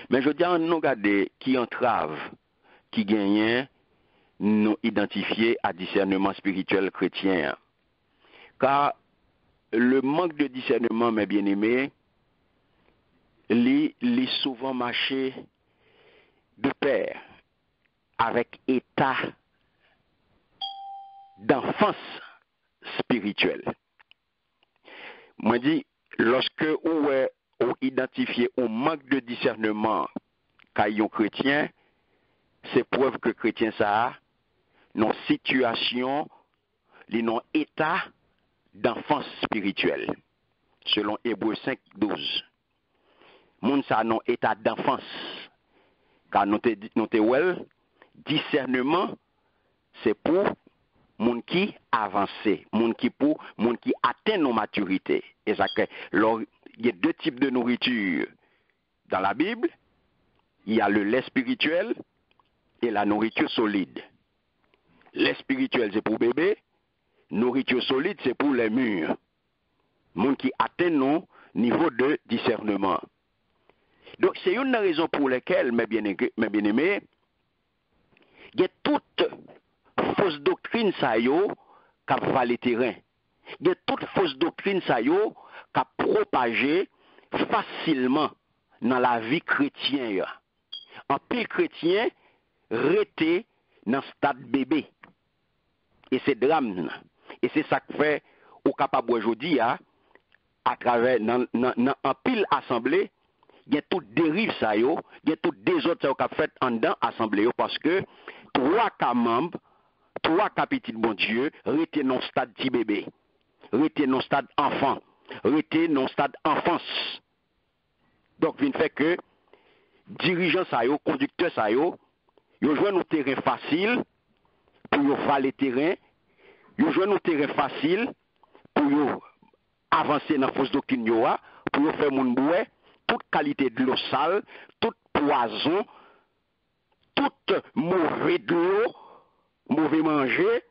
Mais je dis, nous regarder qui entrave, qui gagne, nous identifier à discernement spirituel chrétien. Car le manque de discernement, mes bien-aimés, les souvent marché de pair avec état d'enfance spirituelle. Moi dis, lorsque vous identifiez un manque de discernement qu'un chrétien, c'est preuve que chrétien ça a une situation, un état d'enfance spirituelle, selon Hébreux 5, 12. Moun ça non état d'enfance. Car nous te discernement, c'est pour moun qui avance, moun qui atteint nos maturités. Et ça que il y a deux types de nourriture dans la Bible. Il y a le lait spirituel et la nourriture solide. Lait spirituel c'est pour bébé, nourriture solide c'est pour les mûrs. Moun qui atteint nos niveaux de discernement. Donc c'est une raison pour laquelle, mes bien-aimés, il y a toute fausse doctrine ça yo qui va le terrain. Il y a toute fausse doctrine ça yo qui propagé facilement dans la vie chrétienne. En pile chrétien resté dans le stade bébé. Et c'est drame. Et c'est ça que fait au capable aujourd'hui à travers dans en pile assemblée, il y a toute dérive ça yo, il y a toute désordre ça qu'a fait en dedans assemblée parce que trois cas membres, trois capitaines bon Dieu, resté dans le stade petit bébé, resté dans le stade enfant, resté dans le stade enfance. Donc il fait que dirigeants ça yo, conducteurs ça yo jouent un terrain facile pour yo faire le terrain, yo jouent un terrain facile pour yo avancer dans fausse doctrine yo pour yo faire moun boué toute qualité de l'eau sale, tout poison, tout mauvais de l'eau, mauvais manger,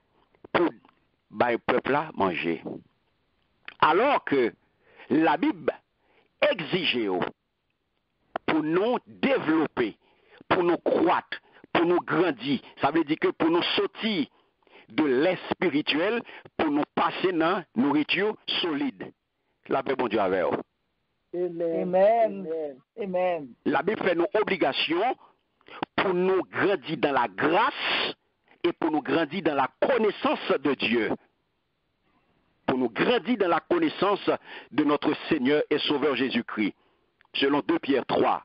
pour le peuple là manger. Alors que la Bible exige pour nous développer, pour nous croître, pour nous grandir, ça veut dire que pour nous sortir de l'air spirituel, pour nous passer dans la nourriture solide. La paix, bon Dieu, avec vous. Amen. Amen. La Bible fait nos obligations pour nous grandir dans la grâce et pour nous grandir dans la connaissance de Dieu. Pour nous grandir dans la connaissance de notre Seigneur et Sauveur Jésus-Christ. Selon 2 Pierre 3,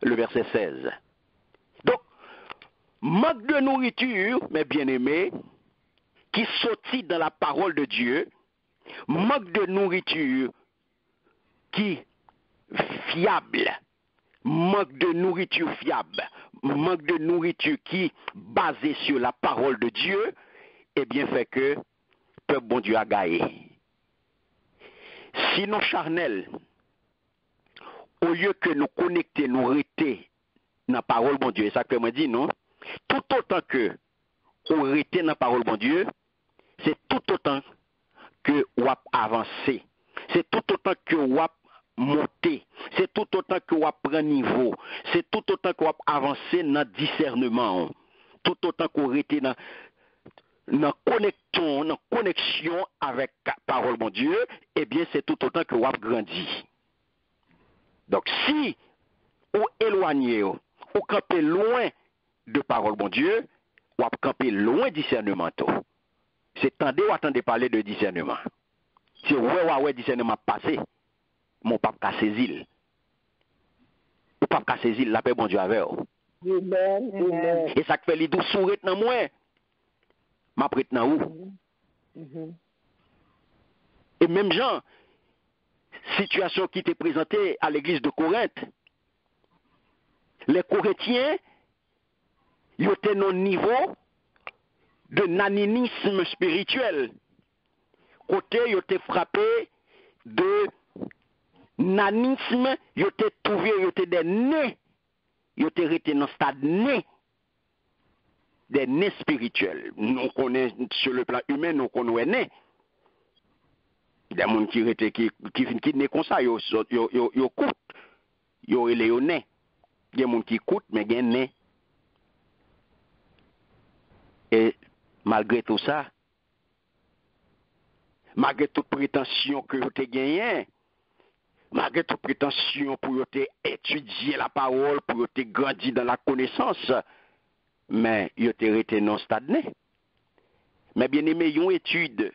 le verset 16. Donc, manque de nourriture, mes bien-aimés, qui sortit dans la parole de Dieu, manque de nourriture qui fiable, manque de nourriture fiable, manque de nourriture qui basée sur la parole de Dieu, eh bien fait que peuple bon Dieu a gagné. Sinon charnel, au lieu que nous connecter, nous rester dans la parole bon Dieu, et ça que moi dit non, tout autant que on rester dans la parole bon Dieu, c'est tout autant que on avancer, c'est tout autant que on monter, c'est tout autant que on prend niveau, c'est tout autant qu'on avancer dans discernement, tout autant qu'on rester dans connexion avec la parole de Dieu, eh bien c'est tout autant que on grandit. Donc si on éloigné, on camper loin de parole de Dieu, on camper loin discernement. C'est attendez parler de discernement. Si ouais discernement passé, mon pape a saisi. Le pape a saisi la paix bon Dieu avec. Amen. Et ça fait les douze sourires dans moi. Ma prête dans où? Et même Jean, situation qui était présentée à l'église de Corinthe, les Corinthiens, ils étaient au niveau de naninisme spirituel. Côté, ils étaient frappés de nanisme, ils étaient trouvés, ils étaient des nés, ils étaient restés dans le stade né, des nés spirituels. Nous connaissons sur le plan humain, nous connaissons nés. Des gens qui nés comme ça, ils coupent, ils sont nés. Il y a des gens qui écoutent, mais il y a des Et malgré tout ça, malgré toute prétention que vous avez gagnée, malgré toute prétention pour vous étudier la parole, pour vous grandir dans la connaissance, mais vous avez été non stagné. Mais bien aimé, une étude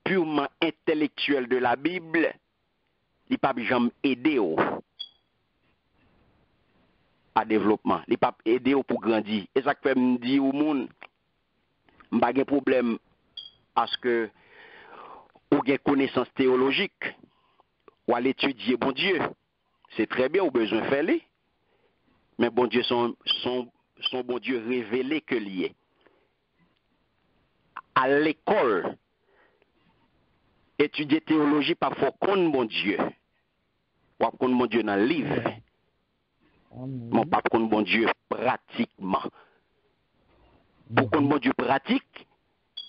purement intellectuelle de la Bible, il ne peut pas jamais aider à développement. Il ne peut pas aider pour grandir. Et ça fait me dire au monde, je n'ai pas de problème à ce que vous avez connaissance théologique, ou à l'étudier bon Dieu. C'est très bien, vous avez besoin de faire les. Mais bon Dieu, son bon Dieu révélé que lié. À l'école, étudier théologie, pas faut connaître bon Dieu. Ou connaître bon Dieu dans le livre. Mais pas connaître bon Dieu pratiquement. Pour connaître bon Dieu pratique,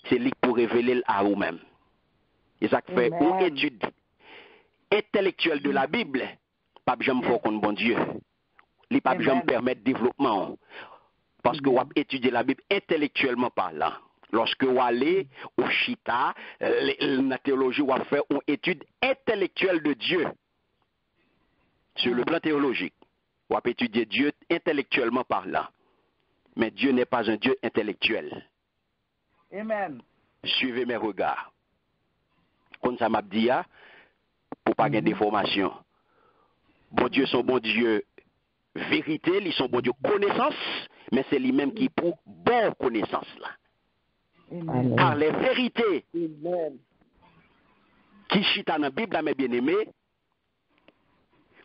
c'est lui pour révéler à vous-même. Et ça fait une étude intellectuelle de la Bible, pas jamais faut connaître bon Dieu. Il pas jamais permettre développement. Parce que vous étudiez la Bible intellectuellement parlant. Lorsque vous allez au Chita, la théologie, vous faire une étude intellectuelle de Dieu. Sur le plan théologique. Vous étudier Dieu intellectuellement parlant. Mais Dieu n'est pas un Dieu intellectuel. Amen. Suivez mes regards. Comme ça m'a dit, pour pas gagner d'informations. Bon Dieu, son bon Dieu vérité, ils sont bon Dieu connaissance, mais c'est lui-même qui pour bonne connaissance là. Amen. Car les vérités Amen. qui chita dans la Bible, mes bien-aimés,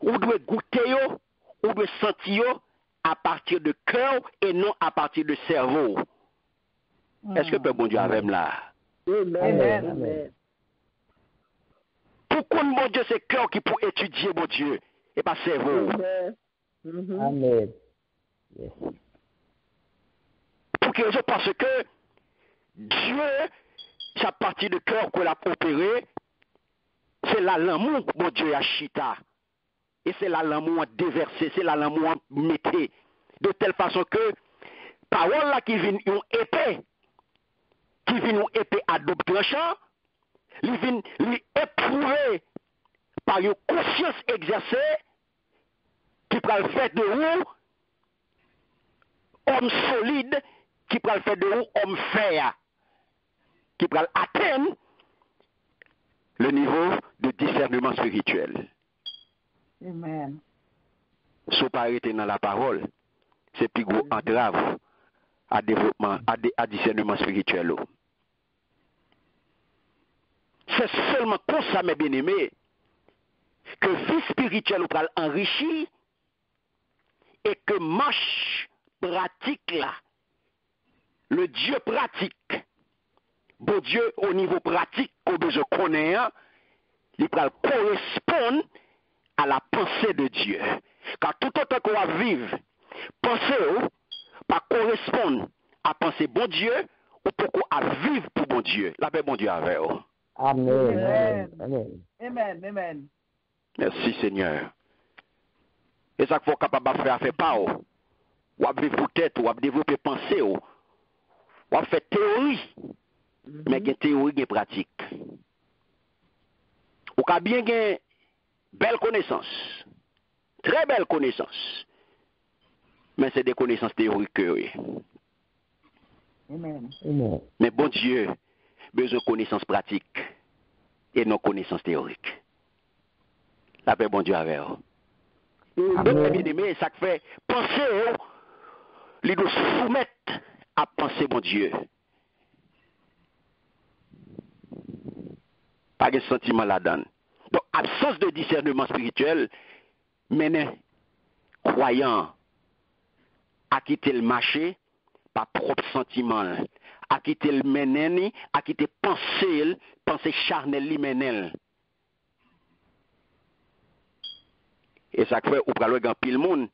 ou doit goûter yo, ou doit sentir yo à partir de cœur et non à partir de cerveau. Est-ce que peut bon Dieu avec là? Amen. Amen. Pourquoi mon Dieu c'est cœur qui peut étudier mon Dieu et pas cerveau? Amen. Mhm. Amen. Yes. Pour quelle raison? Parce que Dieu, c'est à partir de cœur qu'on a opéré, c'est là l'amour mon Dieu a chita. Et c'est là l'amour a déversé, c'est là l'amour a metté. De telle façon que, parole là qui vient une épée, qui vient une épée à double tranchant, il vient lui éprouver par une conscience exercée, qui prend le fait de vous, homme solide, qui prend le fait de vous, homme fer, qui prend atteindre le niveau de discernement spirituel. Amen. Si pas arrêter dans la parole, c'est plus gros entrave à développement, à discernement spirituel. C'est seulement comme ça, mes bien-aimés, que vie spirituelle va enrichir et que marche pratique là, le Dieu pratique, bon Dieu au niveau pratique qu'on besoin connaître, il va correspondre à la pensée de Dieu. Car tout autant qu'on va vivre, penser pas correspondre à penser bon Dieu ou pour qu'on vivre pour bon Dieu. La paix bon Dieu avec vous. Amen. Amen. Amen. Amen. Merci Seigneur. Et ça qu'il faut capable de faire pas ou à vivre pour tête ou à développer pensée ou à faire théorie. Mais il y a théorie, il y a pratique. Ou qu'à bien une belle connaissance. Très belle connaissance. Mais c'est des connaissances théoriques. Amen. Amen. Mais bon Dieu, besoin de connaissances pratiques et non connaissances théoriques. La paix, bon Dieu, avec vous. Donc, bien aimé, ça fait penser, il doit soumettre à penser, bon Dieu. Pas de sentiment là-dedans. Donc, absence de discernement spirituel mène croyant à quitter le marché par propre sentiment, à quitter le meneni, à quitter pensée charnel li menel. Et ça fait ou pral grand pile monde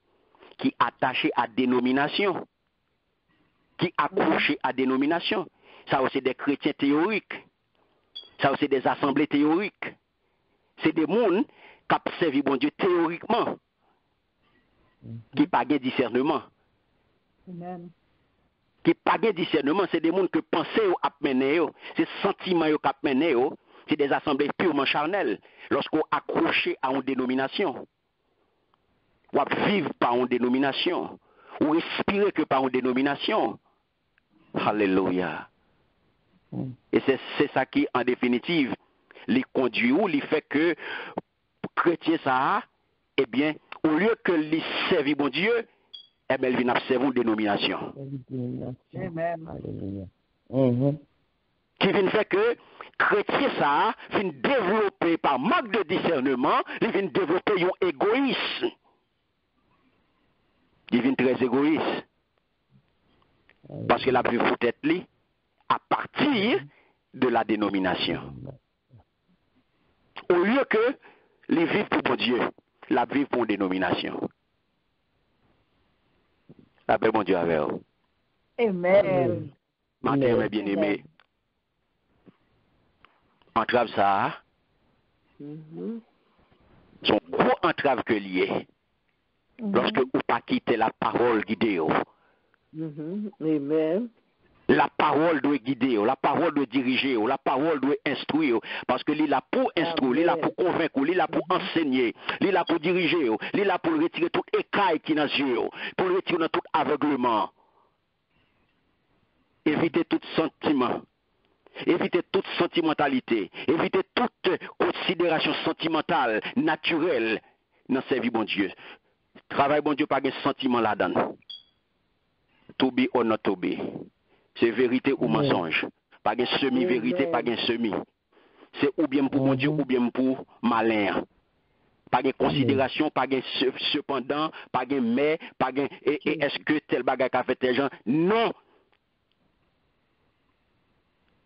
qui attaché à dénomination, qui accroché à dénomination. Ça aussi des chrétiens théoriques. Ça aussi des assemblées théoriques. C'est des mondes qui servent bon Dieu théoriquement. qui pas de discernement. Amen. Qui pas de discernement, c'est des gens que penser ou ap mener, c'est sentiments ou ap mener, c'est des assemblées purement charnelles. Lorsqu'on accroché à une dénomination, ou vivre par une dénomination, ou respirer que par une dénomination. Alléluia. Et c'est ça qui, en définitive, les conduit ou les fait que chrétien ça, eh bien, au lieu que les servir bon Dieu, eh bien, ils viennent observer une dénomination. Amen. Alléluia. Qui vient faire que chrétien ça, vient développer par manque de discernement, ils viennent développer un égoïsme. Ils viennent très égoïste. Parce que la vie faut être li à partir de la dénomination. Au lieu que les vivent pour bon Dieu, la vivent pour une dénomination. La paix, bon Dieu, avec vous. Amen. Matin, mes bien-aimés, entrave ça, son gros entrave que lié, lorsque vous pas quitter la parole guidée. Amen. La parole doit guider, la parole doit diriger, la parole doit instruire. Parce que l'il est là pour instruire, l'il est là pour convaincre, l'il est là pour enseigner, l'il est là pour diriger, l'il est là pour retirer tout écaille qui est dans les yeux, pour le retirer dans tout aveuglement. Évitez tout sentiment, évitez toute sentimentalité, évitez toute considération sentimentale, naturelle dans sa vie, bon Dieu. Travail, bon Dieu, pas de sentiment là-dedans. To be or not to be. C'est vérité ou mensonge. Pas de semi-vérité, pas de semi. C'est ou bien pour bon Dieu, ou bien pour malin. Pas de considération, pas de cependant, pas de mais, pas de et est-ce que tel bagage a fait tel gens? Non.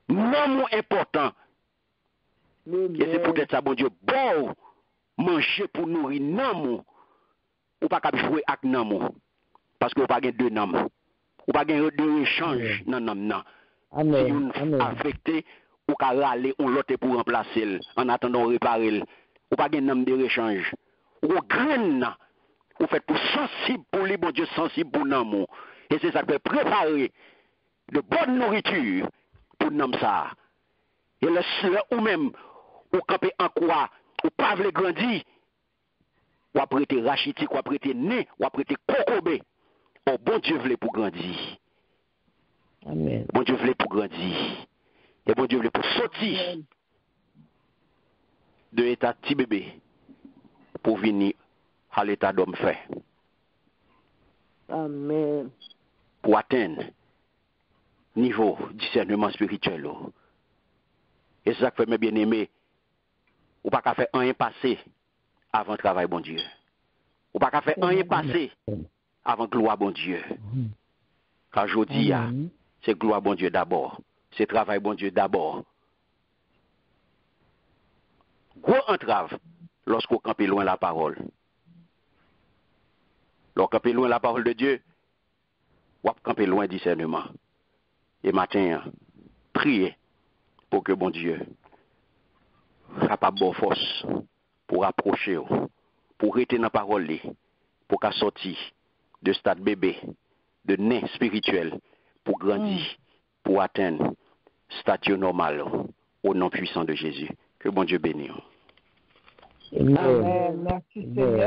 Non, mon important. Et c'est peut-être ça, bon Dieu, bon, manger pour nourrir, non, mon. Ou pas qu'à jouer avec non, mon. Parce que vous pas de deux noms. Ou pas de deux échanges, non, non, non. Amen. Si vous affecté, ou qu'à râler, on l'autre pour remplacer, en attendant réparer. Ou pas de nom de échange. Ou graine, ou fait pour sensible pour les bon Dieu, sensible pour non, et c'est ça qui fait préparer de bonne nourriture pour nom ça. Et le ou même, ou camper en quoi, ou pas vle grandir, ou après te rachitique, ou après te né, ou après te cocobé. Oh, bon Dieu voulait pour grandir. Amen. Bon Dieu voulait pour grandir. Et bon Dieu voulait pour sortir de l'état petit bébé pour venir à l'état d'homme fait. Amen. Pour atteindre niveau discernement spirituel. Et c'est ça que fait mes bien-aimés. Ou pas qu'à faire rien passer avant le travail, bon Dieu. Ou pas qu'à faire rien passer avant gloire, bon Dieu. Car je dis, c'est gloire, bon Dieu d'abord. C'est travail, bon Dieu d'abord. Gros entrave lorsqu'on campe loin la parole. Lorsqu'on campe loin la parole de Dieu, ou campe loin discernement. Et matin, priez pour que bon Dieu capable de force pour approcher, pour rester dans la parole, pour qu'à sortir de stade bébé, de nain spirituel, pour grandir, pour atteindre statut normal au nom puissant de Jésus. Que bon Dieu bénisse. Amen. Amen. Merci Seigneur.